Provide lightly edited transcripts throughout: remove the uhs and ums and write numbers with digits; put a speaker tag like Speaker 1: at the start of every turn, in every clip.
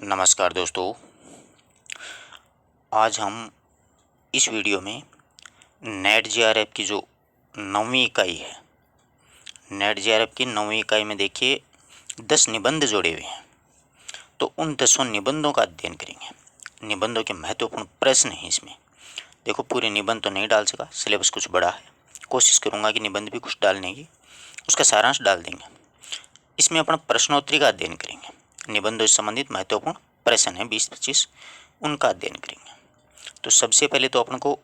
Speaker 1: नमस्कार दोस्तों, आज हम इस वीडियो में नेट जेआरएफ की जो 9वीं इकाई है, नेट जेआरएफ की 9वीं इकाई में देखिए 10 निबंध जोड़े हुए हैं। तो उन 10 निबंधों का अध्ययन करेंगे। निबंधों के महत्वपूर्ण प्रश्न हैं इसमें। देखो, पूरे निबंध तो नहीं डाल सका, सिलेबस कुछ बड़ा है, कोशिश करूँगा कि निबंध भी कुछ डालने की, उसका सारांश डाल देंगे। इसमें अपना प्रश्नोत्तरी का अध्ययन करेंगे। निबंधों से संबंधित महत्वपूर्ण प्रश्न है 20-25, उनका अध्ययन करेंगे। तो सबसे पहले तो अपन को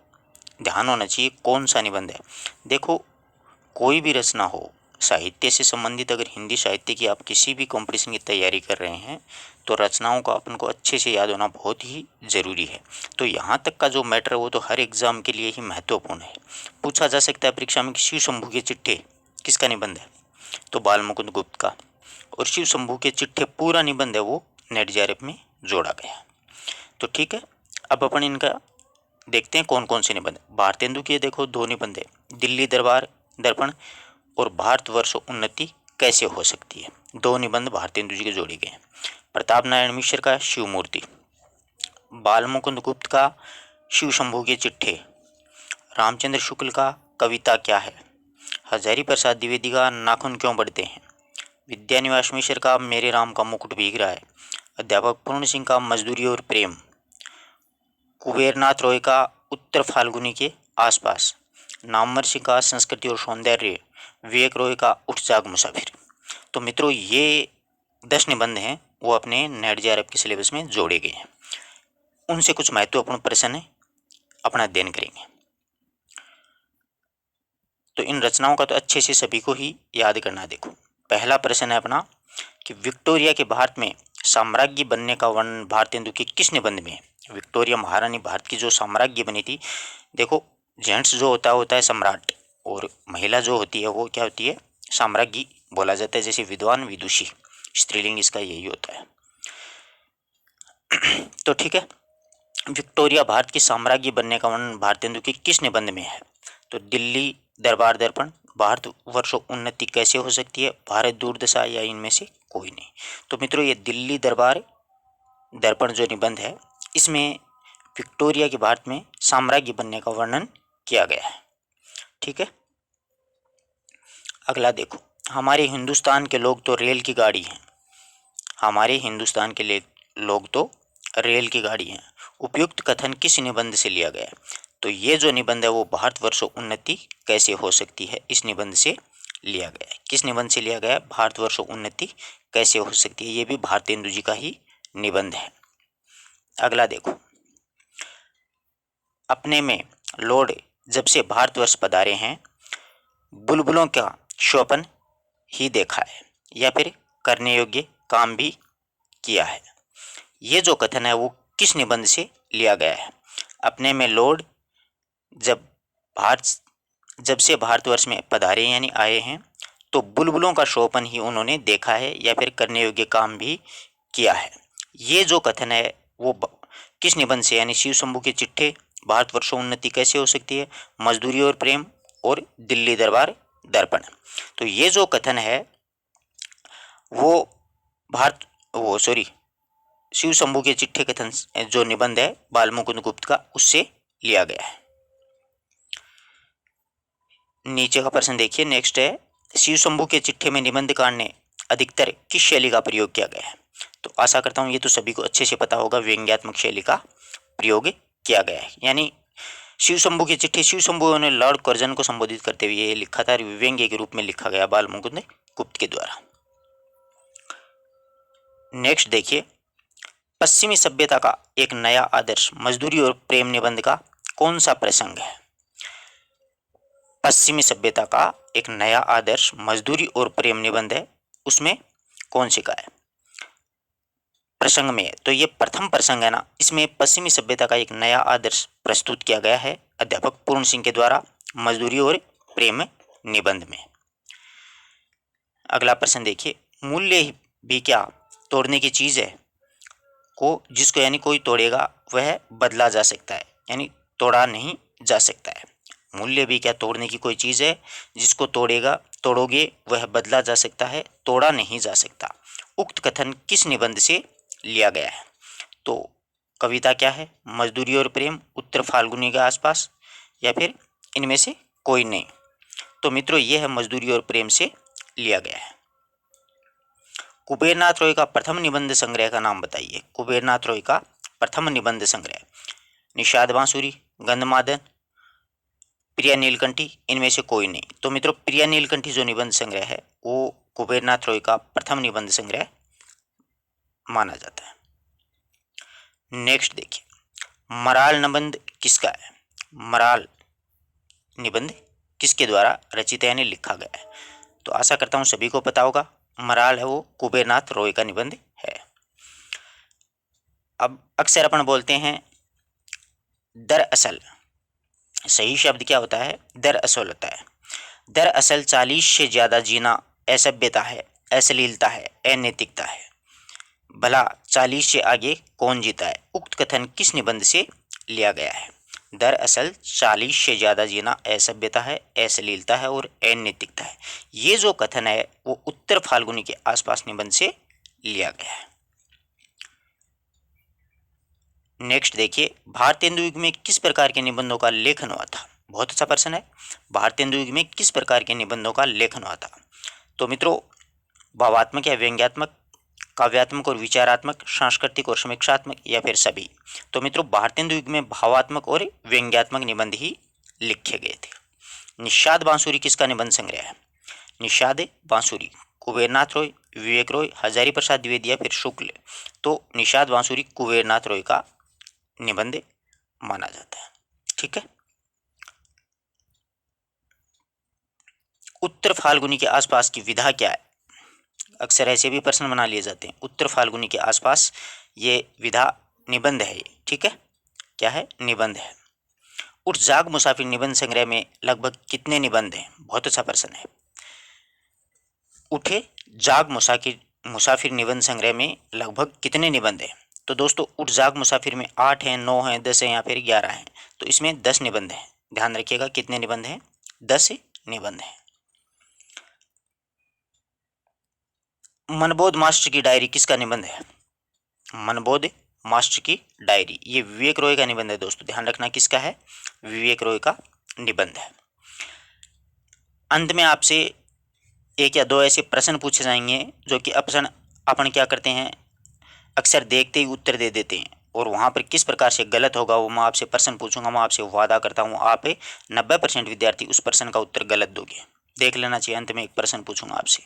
Speaker 1: ध्यान होना चाहिए कौन सा निबंध है। देखो, कोई भी रचना हो साहित्य से संबंधित, अगर हिंदी साहित्य की आप किसी भी कंपटीशन की तैयारी कर रहे हैं तो रचनाओं का अपन को अच्छे से याद होना बहुत ही ज़रूरी है। तो यहाँ तक का जो मैटर है वो तो हर एग्जाम के लिए ही महत्वपूर्ण है। पूछा जा सकता है परीक्षा में कि शिव शंभू के चिट्ठे किसका निबंध है, तो बाल मुकुंद गुप्त का। और शिव शंभू के चिट्ठे पूरा निबंध है वो नेट जेआरएफ में जोड़ा गया। तो ठीक है, अब अपन इनका देखते हैं कौन कौन से निबंध। भारतेंदु के देखो 2 निबंध है, दिल्ली दरबार दर्पण और भारतवर्ष उन्नति कैसे हो सकती है। 2 निबंध भारतेंदु जी के जोड़े गए हैं। प्रताप नारायण मिश्र का शिव मूर्ति, बाल मुकुंद गुप्त का शिव शंभू के चिट्ठे, रामचंद्र शुक्ल का कविता क्या है, हजारी प्रसाद द्विवेदी का नाखून क्यों बढ़ते हैं, विद्यानिवास मिश्र का मेरे राम का मुकुट भीग रहा है, अध्यापक पूर्ण सिंह का मजदूरी और प्रेम, कुबेरनाथ रॉय का उत्तर फाल्गुनी के आसपास, नामवर सिंह का संस्कृति और सौंदर्य, विवेक रॉय का उठ जाग मुसाफिर। तो मित्रों, ये 10 निबंध हैं वो अपने नेट जेआरएफ के सिलेबस में जोड़े गए हैं। उनसे कुछ महत्वपूर्ण प्रश्न अपना अध्ययन करेंगे। तो इन रचनाओं का तो अच्छे से सभी को ही याद करना। देखो, पहला प्रश्न है अपना कि विक्टोरिया के भारत में साम्राज्य बनने का वर्णन भारतेंदु के किस निबंध में है। विक्टोरिया महारानी भारत की जो साम्राज्य बनी थी, देखो जेंट्स जो होता है सम्राट, और महिला जो होती है वो क्या होती है, साम्राज्ञी बोला जाता है। जैसे विद्वान विदुषी, स्त्रीलिंग इसका यही होता है। तो ठीक है, विक्टोरिया भारत की साम्राज्य बनने का वर्णन भारतेंदु के किस निबंध में है, तो दिल्ली दरबार दर्पण, भारतवर्ष उन्नति कैसे हो सकती है, भारत दुर्दशा, या इनमें से कोई नहीं। तो मित्रों, ये दिल्ली दरबार दर्पण जो निबंध है इसमें विक्टोरिया के भारत में साम्राज्य बनने का वर्णन किया गया है। ठीक है, अगला देखो, हमारे हिंदुस्तान के लोग तो रेल की गाड़ी हैं। हमारे हिंदुस्तान के लोग तो रेल की गाड़ी हैं। उपयुक्त कथन किस निबंध से लिया गया है, तो ये जो निबंध है वो भारतवर्ष उन्नति कैसे हो सकती है, इस निबंध से लिया गया है। किस निबंध से लिया गया है, भारतवर्ष उन्नति कैसे हो सकती है, ये भी भारतेंदु जी का ही निबंध है। अगला देखो, अपने में लॉर्ड जब से भारतवर्ष पधारे हैं बुलबुलों का शोपन ही देखा है, या फिर करने योग्य काम भी किया है। ये जो कथन है वो किस निबंध से लिया गया है। अपने में लॉर्ड जब से भारतवर्ष में पधारे यानी आए हैं तो बुलबुलों का शोपन ही उन्होंने देखा है या फिर करने योग्य काम भी किया है। ये जो कथन है वो किस निबंध से, यानी शिव शंभू के चिट्ठे, भारतवर्ष उन्नति कैसे हो सकती है, मजदूरी और प्रेम, और दिल्ली दरबार दर्पण। तो ये जो कथन है वो शिव शंभू के चिट्ठे कथन जो निबंध है बाल मुकुंद गुप्त का, उससे लिया गया है। नीचे का प्रश्न देखिए, नेक्स्ट है, शिव शंभू के चिट्ठे में निबंधकार ने अधिकतर किस शैली का प्रयोग किया गया है। तो आशा करता हूँ ये तो सभी को अच्छे से पता होगा, व्यंग्यात्मक शैली का प्रयोग किया गया है। यानी शिव शंभू की चिट्ठी, शिव शंभू ने लॉर्ड कर्जन को संबोधित करते हुए ये लिखा था, व्यंग्य के रूप में लिखा गया बाल मुकुंद गुप्त के द्वारा। नेक्स्ट देखिए, पश्चिमी सभ्यता का एक नया आदर्श मजदूरी और प्रेम निबंध का कौन सा प्रसंग है। पश्चिमी सभ्यता का एक नया आदर्श मजदूरी और प्रेम निबंध है, उसमें कौन सी का है प्रसंग में, तो ये प्रथम प्रसंग है ना, इसमें पश्चिमी सभ्यता का एक नया आदर्श प्रस्तुत किया गया है अध्यापक पूर्ण सिंह के द्वारा मजदूरी और प्रेम निबंध में। अगला प्रश्न देखिए, मूल्य भी क्या तोड़ने की चीज है को जिसको यानी कोई तोड़ेगा वह बदला जा सकता है, यानी तोड़ा नहीं जा सकता है। मूल्य भी क्या तोड़ने की कोई चीज है, जिसको तोड़ोगे वह बदला जा सकता है, तोड़ा नहीं जा सकता। उक्त कथन किस निबंध से लिया गया है, तो कविता क्या है? मजदूरी और प्रेम, उत्तर फाल्गुनी के आसपास, या फिर इनमें से कोई नहीं। तो मित्रों ये है मजदूरी और प्रेम से लिया गया है। कुबेरनाथ रॉय का प्रथम निबंध संग्रह का नाम बताइए। कुबेरनाथ रॉय का प्रथम निबंध संग्रह, निषाद बांसुरी, गंधमादन, प्रिया नीलकंठी, इनमें से कोई नहीं। तो मित्रों प्रिया नीलकंठी जो निबंध संग्रह है वो कुबेरनाथ रॉय का प्रथम निबंध संग्रह माना जाता है। नेक्स्ट देखिए, मराल निबंध किसका है? मराल निबंध किसके द्वारा रचित यानी लिखा गया है? तो आशा करता हूं सभी को पता होगा, मराल है वो कुबेरनाथ रॉय का निबंध है। अब अक्सर अपन बोलते हैं दरअसल, सही शब्द क्या होता है? दरअसल होता है। दरअसल 40 से ज्यादा जीना असभ्यता है, अश्लीलता है, अनैतिकता है। भला 40 से आगे कौन जीता है? उक्त कथन किस निबंध से लिया गया है? दरअसल 40 से ज्यादा जीना असभ्यता है, अश्लीलता है और अनैतिकता है। ये जो कथन है वो उत्तर फाल्गुनी के आसपास निबंध से लिया गया है। नेक्स्ट देखिए, भारतेंदु युग में किस प्रकार के निबंधों का लेखन हुआ था? बहुत अच्छा प्रश्न है। भारतेंदु युग में किस प्रकार के निबंधों का लेखन हुआ था? तो मित्रों भावात्मक या व्यंग्यात्मक, काव्यात्मक और विचारात्मक, सांस्कृतिक और समीक्षात्मक, या फिर सभी? तो मित्रों भारतेंदु युग में भावात्मक और व्यंग्यात्मक निबंध ही लिखे गए थे। निषाद बांसुरी किसका निबंध संग्रह है? निषाद बांसुरी कुबेरनाथ रॉय, विवेक रॉय, हजारी प्रसाद द्विवेदी या फिर शुक्ल? तो निषाद बांसुरी कुबेरनाथ रॉय का निबंध माना जाता है। ठीक है। उत्तर फाल्गुनी के आसपास की विधा क्या है? अक्सर ऐसे भी प्रश्न बना लिए जाते हैं। उत्तर फाल्गुनी के आसपास ये विधा निबंध है ये। ठीक है, क्या है? निबंध है। उठ जाग मुसाफिर निबंध संग्रह में लगभग कितने निबंध हैं? बहुत अच्छा प्रश्न है। उठे जाग मुसाफिर मुसाफिर निबंध संग्रह में लगभग कितने निबंध हैं? तो दोस्तों उठ जाग मुसाफिर में 8 हैं, 9 हैं, 10 हैं या फिर 11 हैं। तो इसमें 10 निबंध हैं। ध्यान रखिएगा कितने निबंध हैं? 10 निबंध हैं। मनबोध मास्टर की डायरी किसका निबंध है? मनबोध मास्टर की डायरी ये विवेक रॉय का निबंध है दोस्तों। ध्यान रखना किसका है? विवेक रॉय का निबंध है। अंत में आपसे एक या दो ऐसे प्रश्न पूछे जाएंगे जो कि अपन क्या करते हैं, अक्सर देखते ही उत्तर दे देते हैं, और वहाँ पर किस प्रकार से गलत होगा वो मैं आपसे प्रश्न पूछूंगा। मैं आपसे वादा करता हूँ आप 90% विद्यार्थी उस प्रश्न का उत्तर गलत दोगे। देख लेना चाहिए। अंत में एक प्रश्न पूछूंगा आपसे।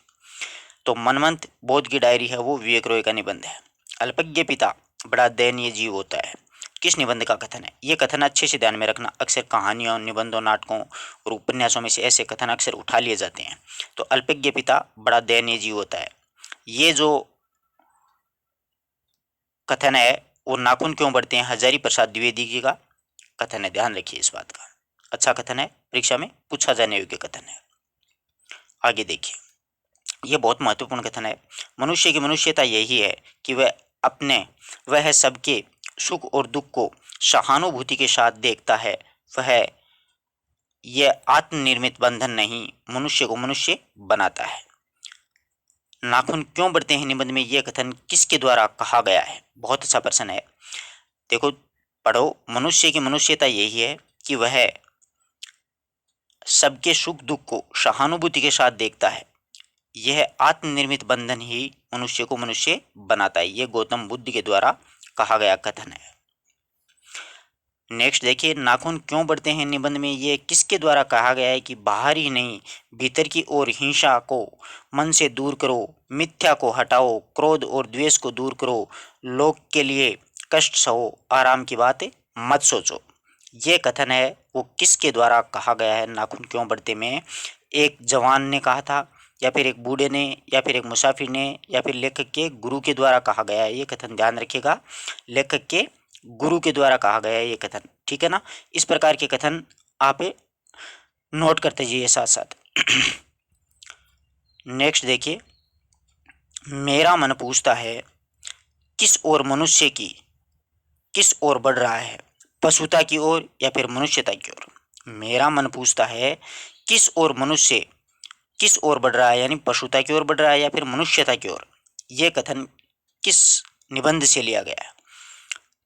Speaker 1: तो मनमंथ बोध की डायरी है वो विवेक रॉय का निबंध है। अल्पज्ञ पिता बड़ा दयनीय जीव होता है किस निबंध का कथन है? ये कथन अच्छे से ध्यान में रखना। अक्सर कहानियों, निबंधों, नाटकों और उपन्यासों में से ऐसे कथन अक्सर उठा लिए जाते हैं। तो अल्पज्ञ पिता बड़ा दयनीय जीव होता है, ये जो कथन है वो नाखून क्यों बढ़ते हैं हजारी प्रसाद द्विवेदी जी का कथन है। ध्यान रखिए इस बात का। अच्छा कथन है, परीक्षा में पूछा जाने योग्य कथन है। आगे देखिए, यह बहुत महत्वपूर्ण कथन है। मनुष्य की मनुष्यता यही है कि वह सबके सुख और दुख को सहानुभूति के साथ देखता है। वह यह आत्मनिर्मित बंधन नहीं, मनुष्य को मनुष्य बनाता है। नाखून क्यों बढ़ते हैं निबंध में यह कथन किसके द्वारा कहा गया है? बहुत अच्छा प्रश्न है। देखो पढ़ो, मनुष्य की मनुष्यता यही है कि वह सबके सुख दुख को सहानुभूति के साथ देखता है। यह आत्मनिर्मित बंधन ही मनुष्य को मनुष्य बनाता है। यह गौतम बुद्ध के द्वारा कहा गया कथन है। नेक्स्ट देखिए, नाखून क्यों बढ़ते हैं निबंध में यह किसके द्वारा कहा गया है कि बाहर ही नहीं भीतर की ओर हिंसा को मन से दूर करो, मिथ्या को हटाओ, क्रोध और द्वेष को दूर करो, लोक के लिए कष्ट सहो, आराम की बात मत सोचो। ये कथन है वो किसके द्वारा कहा गया है? नाखून क्यों बढ़ते में एक जवान ने कहा था, या फिर एक बूढ़े ने, या फिर एक मुसाफिर ने, या फिर लेखक के गुरु के द्वारा कहा गया है ये कथन। ध्यान रखिएगा, लेखक के गुरु के द्वारा कहा गया है ये कथन। ठीक है ना? इस प्रकार के कथन आप नोट करते जाइए साथ साथ। नेक्स्ट देखिए, मेरा मन पूछता है किस ओर मनुष्य की किस ओर बढ़ रहा है, पशुता की ओर या फिर मनुष्यता की ओर? मेरा मन पूछता है किस ओर मनुष्य किस ओर बढ़ रहा है, यानी पशुता की ओर बढ़ रहा है या फिर मनुष्यता की ओर? यह कथन किस निबंध से लिया गया है?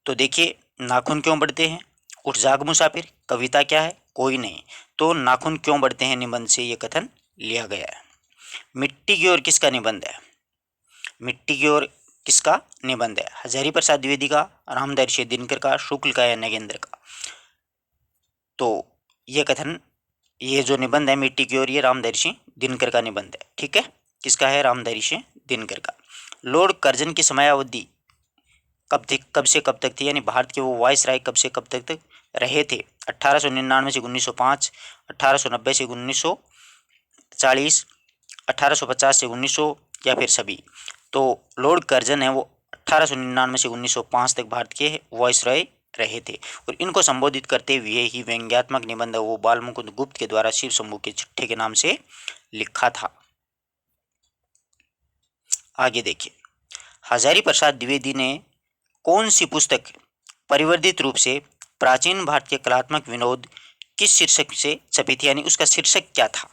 Speaker 1: तो देखिए नाखून क्यों बढ़ते हैं, उठ जाग मुसाफिर, कविता क्या है, कोई नहीं, तो नाखून क्यों बढ़ते हैं निबंध से ये कथन लिया गया है। मिट्टी की ओर किसका निबंध है, मिट्टी की ओर किसका निबंध है, हजारी प्रसाद द्विवेदी का, रामधरी दिनकर का, शुक्ल का या नगेंद्र का। तो ये कथन, ये जो निबंध है मिट्टी की ओर, ये रामधरी दिनकर का निबंध है। ठीक है, किसका है, रामधरी दिनकर का। लॉर्ड कर्जन की समयावधि कब से कब तक थी, यानी भारत के वो वाइस राय कब से कब तक रहे थे, 1899 से 1905, 1890 से 1940, 1850 से 1900 या फिर सभी। तो लॉर्ड कर्जन है वो 1899 से 1905 तक भारत के वाइस रॉय रहे थे, और इनको संबोधित करते हुए ही व्यंग्यात्मक निबंध वो बाल मुकुंद गुप्त के द्वारा शिव शंभू के चिट्ठे के नाम से लिखा था। आगे देखिए, हजारी प्रसाद द्विवेदी ने कौन सी पुस्तक परिवर्धित रूप से प्राचीन भारत के कलात्मक विनोद किस शीर्षक से छपी थी, यानी उसका शीर्षक क्या था।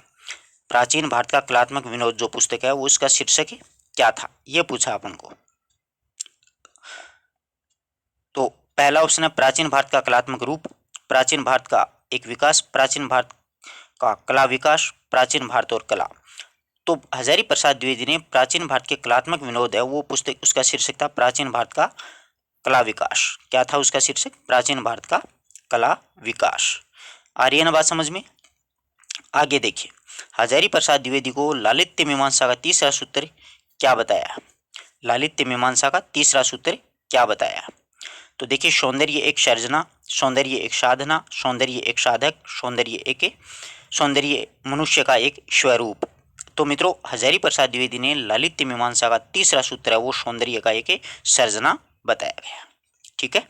Speaker 1: प्राचीन भारत का कलात्मक विनोद जो पुस्तक है वो उसका शीर्षक क्या था, ये पूछा अपन को। तो पहला ऑप्शन है प्राचीन भारत का कलात्मक रूप, प्राचीन भारत का एक विकास, प्राचीन भारत का कला विकास, प्राचीन भारत और कला। तो हजारी प्रसाद द्विवेदी ने प्राचीन भारत के कलात्मक विनोद है वो पुस्तक, उसका शीर्षक था प्राचीन भारत का कला विकास। क्या था उसका शीर्षक, प्राचीन भारत का कला विकास। आ रही है ना बात समझ में। आगे देखिए, हजारी प्रसाद द्विवेदी को लालित्य मीमांसा का तीसरा सूत्र क्या बताया, लालित्य मीमांसा का तीसरा सूत्र क्या बताया। तो देखिए, सौंदर्य एक सर्जना, सौंदर्य एक साधना, सौंदर्य एक साधक, सौंदर्य मनुष्य का एक स्वरूप। तो मित्रों, हजारी प्रसाद द्विवेदी ने लालित्य मीमांसा का तीसरा सूत्र है वो सौंदर्य का एक सर्जना बताया गया। ठीक है,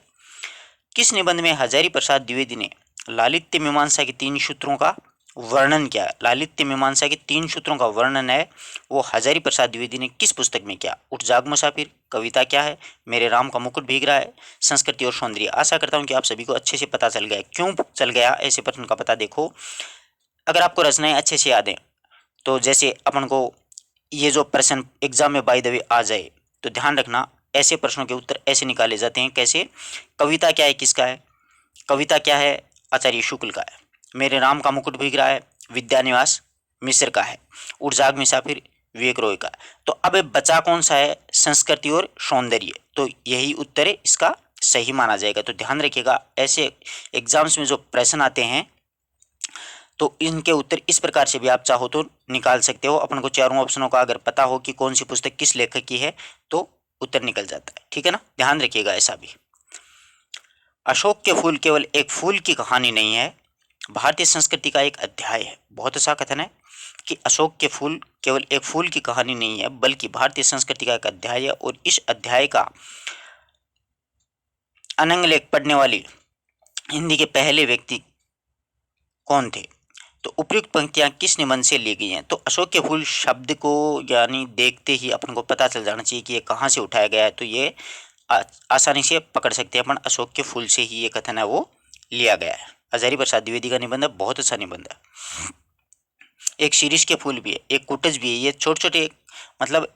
Speaker 1: किस निबंध में हजारी प्रसाद द्विवेदी ने लालित्य मीमांसा के तीन सूत्रों का वर्णन किया, लालित्य मीमांसा के तीन सूत्रों का वर्णन है वो हजारी प्रसाद द्विवेदी ने किस पुस्तक में किया। उठ जाग मुसाफिर, कविता क्या है, मेरे राम का मुकुट भीग रहा है, संस्कृति और सौंदर्य। आशा करता हूँ कि आप सभी को अच्छे से पता चल गया, क्यों चल गया ऐसे प्रश्न का पता। देखो, अगर आपको रचनाएं अच्छे से याद है तो जैसे अपन को ये जो प्रश्न एग्जाम में बाय द वे आ जाए तो ध्यान रखना, ऐसे प्रश्नों के उत्तर ऐसे निकाले जाते हैं। कैसे, कविता क्या है किसका है, कविता क्या है आचार्य शुक्ल का है, मेरे राम का मुकुट भीग रहा है विद्यानिवास मिश्र का है, उठ जाग मुसाफिर विवेक रॉय का। तो अब बचा कौन सा है, संस्कृति और सौंदर्य। तो यही उत्तर है इसका सही माना जाएगा। तो ध्यान रखिएगा, ऐसे एग्जाम्स में जो प्रश्न आते हैं तो इनके उत्तर इस प्रकार से भी आप चाहो तो निकाल सकते हो। अपन को चारों ऑप्शनों का अगर पता हो कि कौन सी पुस्तक किस लेखक की है तो उत्तर निकल जाता है। ठीक है ना, ध्यान रखिएगा ऐसा भी। अशोक के फूल केवल एक फूल की कहानी नहीं है, भारतीय संस्कृति का एक अध्याय है। बहुत अच्छा कथन है कि अशोक के फूल केवल एक फूल की कहानी नहीं है बल्कि भारतीय संस्कृति का एक अध्याय है, और इस अध्याय का अनंग लेख पढ़ने वाली हिंदी के पहले व्यक्ति कौन थे। तो उपयुक्त पंक्तियां किस निबंध से ली गई हैं। तो अशोक के फूल शब्द को यानी देखते ही अपन को पता चल जाना चाहिए कि ये कहाँ से उठाया गया है। तो ये आसानी से पकड़ सकते हैं अपन, अशोक के फूल से ही ये कथन है वो लिया गया है। हजारी प्रसाद द्विवेदी का निबंध है, बहुत अच्छा निबंध है। एक शीरीष के फूल भी है, एक कुटज भी है, ये छोटे छोटे मतलब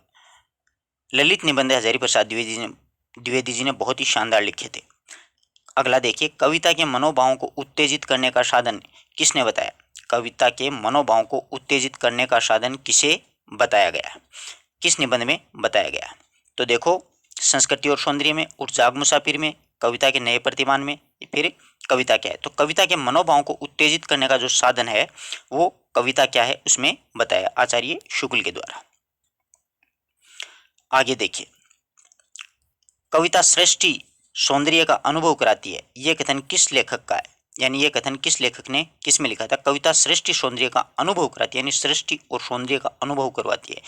Speaker 1: ललित निबंध हजारी प्रसाद द्विवेदी जी ने बहुत ही शानदार लिखे थे। अगला देखिए, कविता के मनोभावों को उत्तेजित करने का साधन किसने बताया, कविता के मनोभावों को उत्तेजित करने का साधन किसे बताया गया, किस निबंध में बताया गया। तो देखो, संस्कृति और सौंदर्य में, उठ जाग मुसाफिर में, कविता के नए प्रतिमान में, फिर कविता क्या है। तो कविता के मनोभावों को उत्तेजित करने का जो साधन है वो कविता क्या है उसमें बताया आचार्य शुक्ल के द्वारा। आगे देखिए, कविता सृष्टि सौंदर्य का अनुभव कराती है, यह कथन किस लेखक का है, यानी यह कथन किस लेखक ने किस में लिखा था। कविता सृष्टि सौंदर्य का अनुभव कराती है, यानी सृष्टि और सौंदर्य का अनुभव करवाती है।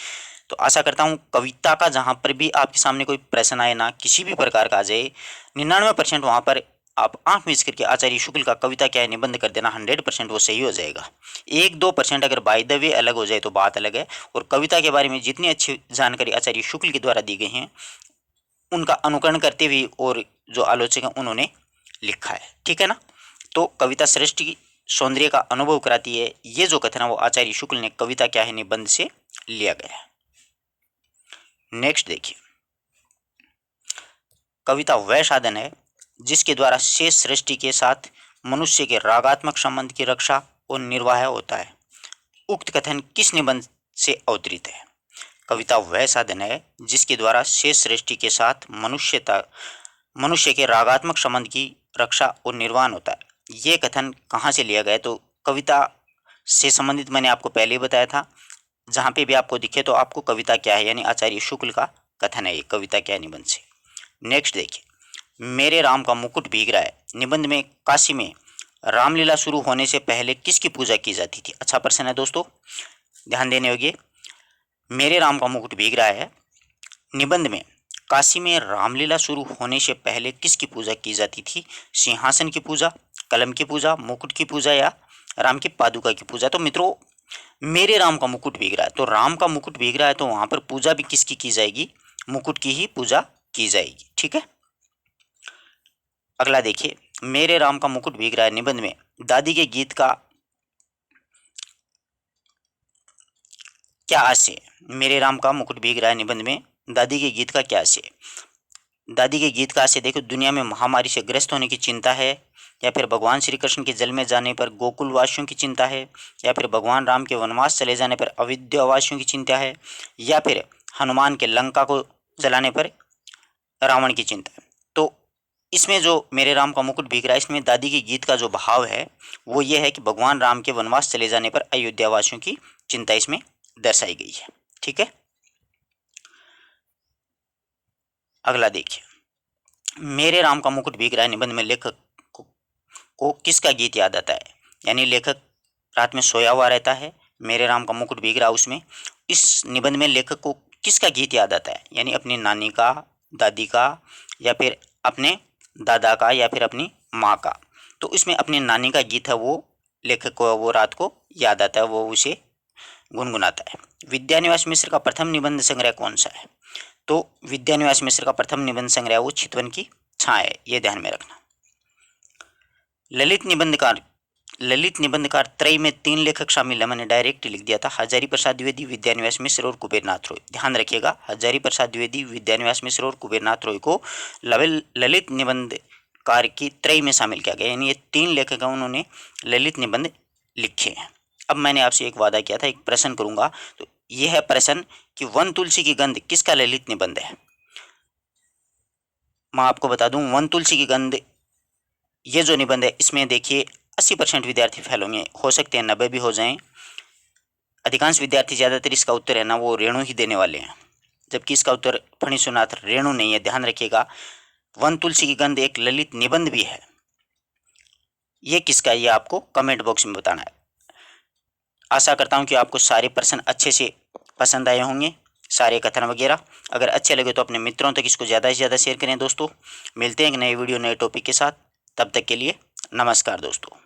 Speaker 1: तो आशा करता हूँ कविता का जहाँ पर भी आपके सामने कोई प्रश्न आए ना, किसी भी प्रकार का आ जाए, 99% वहाँ पर आप आंख मीच करके आचार्य शुक्ल का कविता क्या है निबंध कर देना, 100% वो सही हो जाएगा। 1-2% अगर बाय द वे अलग हो जाए तो बात अलग है। और कविता के बारे में जितनी अच्छी जानकारी आचार्य शुक्ल के द्वारा दी गई हैं उनका अनुकरण करते हुए और जो आलोचक हैं उन्होंने लिखा है। ठीक है ना, तो कविता सृष्टि सौंदर्य का अनुभव कराती है, ये जो कथन है वो आचार्य शुक्ल ने कविता क्या है निबंध से लिया गया है। नेक्स्ट देखिए, कविता वह साधन है जिसके द्वारा शेष सृष्टि के साथ मनुष्य के रागात्मक संबंध की रक्षा और निर्वाह होता है। उक्त कथन किस निबंध से अवतरित है? कविता वह साधन है जिसके द्वारा शेष सृष्टि के साथ मनुष्य के रागात्मक संबंध की रक्षा और निर्वाहन होता है। ये कथन कहाँ से लिया गया? तो कविता से संबंधित मैंने आपको पहले ही बताया था। जहाँ पे भी आपको दिखे तो आपको कविता क्या है यानी आचार्य शुक्ल का कथन है ये, कविता क्या है निबंध से। नेक्स्ट देखिए, मेरे राम का मुकुट भीग रहा है निबंध में काशी में रामलीला शुरू होने से पहले किसकी पूजा की जाती थी? अच्छा प्रश्न है दोस्तों, ध्यान देने योग्य। मेरे राम का मुकुट भीग रहा है निबंध में काशी में रामलीला शुरू होने से पहले किसकी पूजा की जाती थी? सिंहासन की पूजा, कलम की पूजा, मुकुट की पूजा या राम की पादुका की पूजा? तो मित्रों, मेरे राम का मुकुट भीग रहा है, तो राम का मुकुट भीग रहा है तो वहां पर पूजा भी किसकी की जाएगी? मुकुट की ही पूजा की जाएगी। ठीक है, अगला देखिए, मेरे राम का मुकुट भीग रहा है निबंध में दादी के गीत का क्या आशय? मेरे राम का मुकुट भीग रहा है निबंध में दादी के गीत का क्या आशय? दादी के गीत का आशय देखो, दुनिया में महामारी से ग्रस्त होने की चिंता है, या फिर भगवान श्री कृष्ण के जल में जाने पर गोकुलवासियों की चिंता है, या फिर भगवान राम के वनवास चले जाने पर अयोध्यावासियों की चिंता है, या फिर हनुमान के लंका को जलाने पर रावण की चिंता है। तो इसमें जो मेरे राम का मुकुट भीग रहा है, इसमें दादी के गीत का जो भाव है वो ये है कि भगवान राम के वनवास चले जाने पर अयोध्यावासियों की चिंता इसमें दर्शाई गई है। ठीक है, अगला देखिए, मेरे राम का मुकुट भीग रहा है निबंध में लेखक को किसका गीत याद आता है? यानी लेखक रात में सोया हुआ रहता है, मेरे राम का मुकुट भीग रहा उसमें, इस निबंध में लेखक को किसका गीत याद आता है? यानी अपनी नानी का, दादी का, या फिर अपने दादा का, या फिर अपनी माँ का। तो इसमें अपनी नानी का गीत है वो लेखक को वो रात को याद आता है, वो उसे गुनगुनाता है। विद्यानिवास मिश्र का प्रथम निबंध संग्रह कौन सा है? तो विद्यानिवास मिश्र का प्रथम निबंध संग्रह वो चितवन की छाया है, ये ध्यान में रखना। ललित निबंधकार त्रय में 3 लेखक शामिल है, मैंने डायरेक्ट लिख दिया था, हजारी प्रसाद द्विवेदी, विद्यानिवास मिश्र और कुबेरनाथ रॉय। ध्यान रखिएगा, हजारी प्रसाद द्विवेदी, विद्यानिवास मिश्र और कुबेरनाथ रॉय को ललित निबंधकार की त्रय में शामिल किया गया, यानी ये 3 लेखक हैं, उन्होंने ललित निबंध लिखे हैं। अब मैंने आपसे एक वादा किया था, एक प्रश्न करूंगा, तो यह है प्रश्न कि वन तुलसी की गंध किसका ललित निबंध है? मैं आपको बता दूं, वन तुलसी की गंध ये जो निबंध है इसमें देखिए 80% विद्यार्थी फेल होंगे, हो सकते हैं 90 भी हो जाएं। अधिकांश विद्यार्थी ज़्यादातर इसका उत्तर है ना वो रेणु ही देने वाले हैं, जबकि इसका उत्तर फणीसुनाथ रेणु नहीं है। ध्यान रखिएगा, वन तुलसी की गंध एक ललित निबंध भी है। ये किसका है ये आपको कमेंट बॉक्स में बताना है। आशा करता हूँ कि आपको सारे प्रश्न अच्छे से पसंद आए होंगे, सारे कथन वगैरह। अगर अच्छे लगे तो अपने मित्रों तक इसको ज़्यादा से ज़्यादा शेयर करें दोस्तों। मिलते हैं एक नए वीडियो नए टॉपिक के साथ, तब तक के लिए नमस्कार दोस्तों।